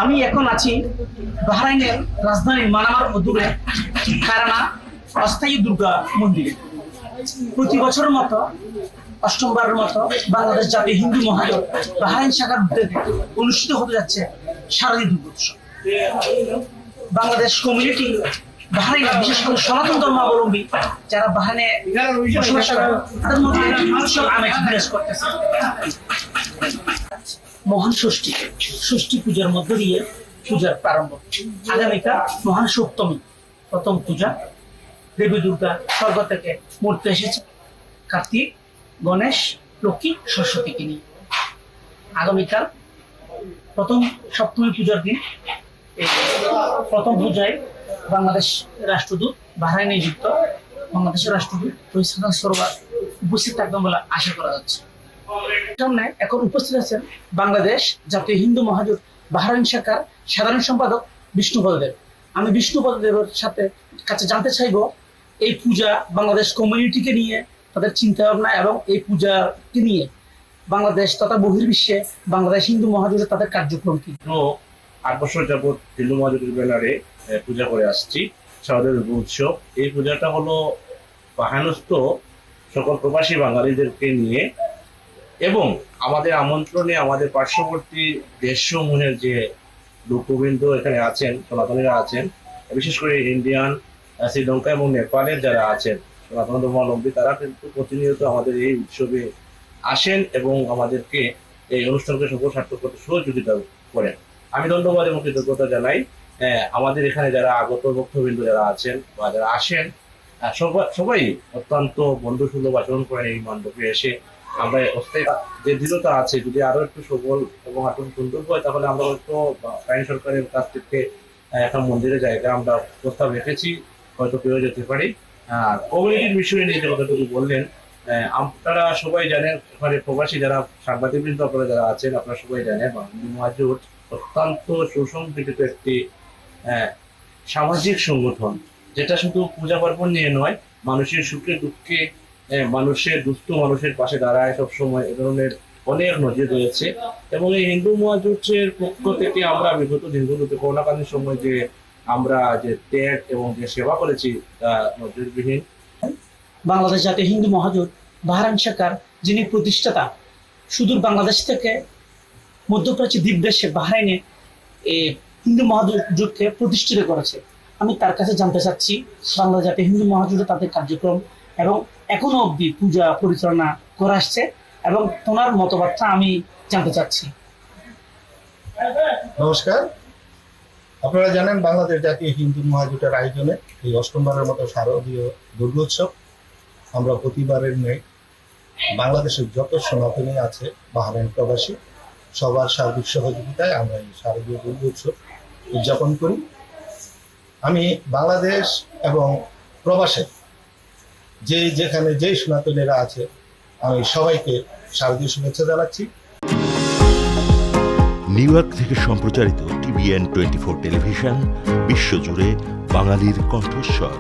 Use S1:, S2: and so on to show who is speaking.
S1: আমি এখন আছি বাহরাইনের রাজধানী মানামার অদূরে কারানা অস্থায়ী দুর্গা মন্দিরে। প্রতি বছরের মতো অষ্টমবারের মতো বাংলাদেশ জাতীয় হিন্দু মহাজোট বাহরাইন শাখার উদ্যোগে অনুষ্ঠিত হতে যাচ্ছে শারদীয় দুর্গোৎসব। বাংলাদেশ কমিউনিটি বাহরাইনে, বিশেষ করে সনাতন ধর্মাবলম্বী যারা বাহরাইনে বসবাস করে, তাদের মধ্যে উৎসব আমেজ বিরাজ করতেছে। মহান ষষ্ঠী পূজার মধ্য দিয়ে পূজার প্রারম্ভ। আগামীকাল মহান সপ্তমী, প্রথম পূজা। দেবী দুর্গা স্বর্গ থেকে মূর্তি এসেছে কার্তিক, গণেশ, লক্ষ্মী, সরস্বতীকে নিয়ে। আগামীকাল প্রথম সপ্তমী পূজার দিন এই প্রথম পূজায় বাংলাদেশ রাষ্ট্রদূত বাহরাইনে নিযুক্ত বাংলাদেশের রাষ্ট্রদূত রইস হাসান সরোয়ার উপস্থিত থাকবেন বলে আশা করা যাচ্ছে। সামনে এখন উপস্থিত আছেন বাংলাদেশ জাতীয় হিন্দু মহাজোট বাহরাইন শাখার সাধারণ সম্পাদক বিষ্ণুপদ দেব। আমি বিষ্ণুপদ দেবের কাছে জানতে চাইব এই পূজা বাংলাদেশ কমিউনিটিকে নিয়ে, তাদের চিন্তা ভাবনা এবং এই পূজাকে নিয়ে বাংলাদেশ তথা বহির্বিশ্বে বাংলাদেশ হিন্দু মহাজোটের তাদের কার্যক্রম কি।
S2: 8 বছর যাবৎ হিন্দু মহাজোটের ব্যানারে পূজা করে আসছি শারদীয় দুর্গা উৎসব। এই পূজাটা হলো বাহানস্থ সকল প্রবাসী বাঙালিদেরকে নিয়ে এবং আমাদের আমন্ত্রণে আমাদের পার্শ্ববর্তী দেশসমূহের যে লোকবৃন্দ এখানে আছেন, সনাতনীরা আছেন, বিশেষ করে ইন্ডিয়ান, শ্রীলঙ্কা এবং নেপালের যারা আছেন সনাতন ধর্মাবলম্বী, তারা কিন্তু প্রতিনিয়ত আমাদের এই উৎসবে আসেন এবং আমাদেরকে এই অনুষ্ঠানকে সফল সার্থক করতে সহযোগিতা করেন। আমি ধন্যবাদ এবং কৃতজ্ঞতা জানাই আমাদের এখানে যারা আগত ভক্তবৃন্দ যারা আছেন বা যারা আসেন, সবাই অত্যন্ত বন্ধুসুলভ আচরণ করেন। এই মণ্ডপে এসে আমরা অস্থায়ী যে দৃঢ়তা আছে, যদি আরো একটু সবল এবং আরো সুন্দর হয় তাহলে আমরা হয়তো আইন সরকারের কাছ থেকে একটা মন্দিরের জায়গা আমরা প্রস্তাব রেখেছি, হয়তো পেয়ে যেতে পারি। আর কমিউনিটির বিষয়ে নিয়ে যে কথাটুকু বললেন, আপনারা সবাই জানেন, ওখানে প্রবাসী যারা সাংবাদিকবৃন্দ আপনারা যারা আছেন, আপনারা সবাই জানেন হিন্দু মহাজোট অত্যন্ত সুসংগঠিত একটি সামাজিক সংগঠন, যেটা শুধু পূজা পার্বণ নিয়ে নয়, মানুষের সুখে দুঃখে, মানুষের দুস্থ মানুষের পাশে দাঁড়ায় সবসময়। এ ধরনের অনেক নজির রয়েছে এবং এই হিন্দু মহাজোটের পক্ষ থেকে আমরা বিগত দিনগুলোতে করোনাকালীন সময় যে আমরা যে ত্যাগ এবং যে সেবা করেছি তা নজিরবিহীন।
S1: বাংলাদেশ জাতীয় হিন্দু মহাজোট বাহরাইন শাখার যিনি প্রতিষ্ঠাতা, সুদূর বাংলাদেশ থেকে মধ্যপ্রাচ্য দ্বীপ দেশে বাহরাইনে হিন্দু মহাজোটকে প্রতিষ্ঠিত করেছে। আমি তার কাছে জানতে চাচ্ছি বাংলাদেশ জাতীয় হিন্দু মহাজোটে তাদের কার্যক্রম এবং এখনো অবধি পূজা পরিচালনা করে আসছে এবং তোমার মতবাদটা আমি জানতে চাচ্ছি।
S3: নমস্কার, আপনারা জানেন বাংলাদেশ জাতীয় হিন্দু মহাজোটের আয়োজনে এই অষ্টমবারের মতো শারদীয় দুর্গোৎসব আমরা প্রতিবারের ন্যায় বাংলাদেশের যত সনাতনী আছে বাহরাইন প্রবাসী সবার সার্বিক সহযোগিতায় আমরা এই শারদীয় দুর্গোৎসব উদযাপন করি। আমি বাংলাদেশ এবং প্রবাসে যেখানে যেই সনাতনীরা আছে আমি সবাইকে শারদীয় শুভেচ্ছা জানাচ্ছি।
S4: নিউ ইয়র্ক থেকে সম্প্রচারিত TVN 24 টেলিভিশন বিশ্বজুড়ে বাঙালির কণ্ঠস্বর।